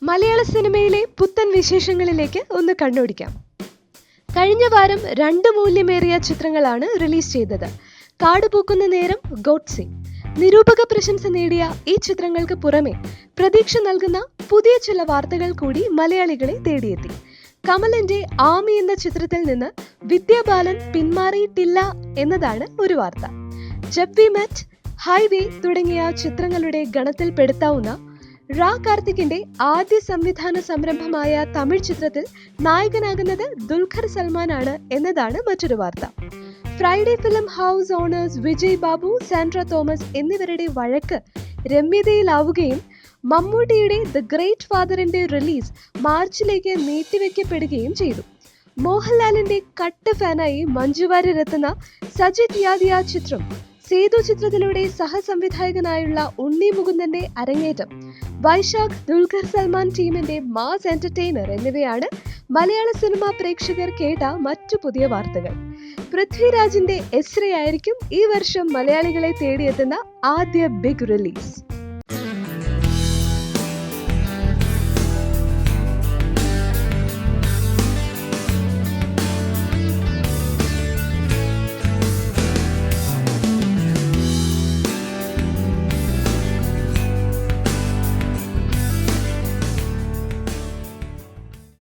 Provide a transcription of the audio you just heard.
മലയാള സിനിമയിലെ പുത്തൻ വിശേഷങ്ങളിലേക്ക് ഒന്ന് കണ്ണോടിക്കാം. കഴിഞ്ഞ വാരം 2 മൂല്യമേറിയ ചിത്രങ്ങളാണ് റിലീസ് ചെയ്തത്. കാടുപൂക്കുന്ന നേരം, ഗോഡ്സെ. നിരൂപക പ്രശംസ നേടിയ ഈ ചിത്രങ്ങൾക്ക് പുറമെ പ്രതീക്ഷ നൽകുന്ന പുതിയ ചില വാർത്തകൾ കൂടി മലയാളികളെ തേടിയെത്തി. കമലിന്റെ ആമി എന്ന ചിത്രത്തിൽ നിന്ന് വിദ്യാബാലൻ പിന്മാറിയിട്ടില്ല എന്നതാണ് ഒരു വാർത്ത. ജബ് വി മെറ്റ്, ഹൈവേ തുടങ്ങിയ ചിത്രങ്ങളുടെ ഗണത്തിൽപ്പെടുത്താവുന്ന റാ കാർത്തികിന്റെ ആദ്യ സംവിധാന സംരംഭമായ തമിഴ് ചിത്രത്തിൽ നായകനാകുന്നത് ദുൽഖർ സൽമാനാണ് എന്നതാണ് മറ്റൊരു വാർത്ത. Friday film house owners Vijay Babu, Sandra Thomas എന്നിവരുടെ വഴക്ക് രമ്യതയിലാവുകയും മമ്മൂട്ടിയുടെ ദ ഗ്രേറ്റ് ഫാദറിന്റെ റിലീസ് മാർച്ചിലേക്ക് നീട്ടിവെക്കപ്പെടുകയും ചെയ്തു. മോഹൻലാലിന്റെ കട്ട് ഫാനായി മഞ്ജു വാര്യർ എത്തുന്ന സജിത് യാദിയ ചിത്രം, സേതു ചിത്രത്തിലൂടെ സഹസംവിധായകനായുള്ള ഉണ്ണി മുകുന്ദന്റെ അരങ്ങേറ്റം, വൈശാഖ് ദുൽഖർ സൽമാൻ ടീമിന്റെ മാസ് എന്റർടൈനർ എന്നിവയാണ് മലയാള സിനിമാ പ്രേക്ഷകർ കേട്ട മറ്റു പുതിയ വാർത്തകൾ. പൃഥ്വിരാജിന്റെ എസ്രയായിരിക്കും ഈ വർഷം മലയാളികളെ തേടിയെത്തുന്ന ആദ്യ ബിഗ് റിലീസ്.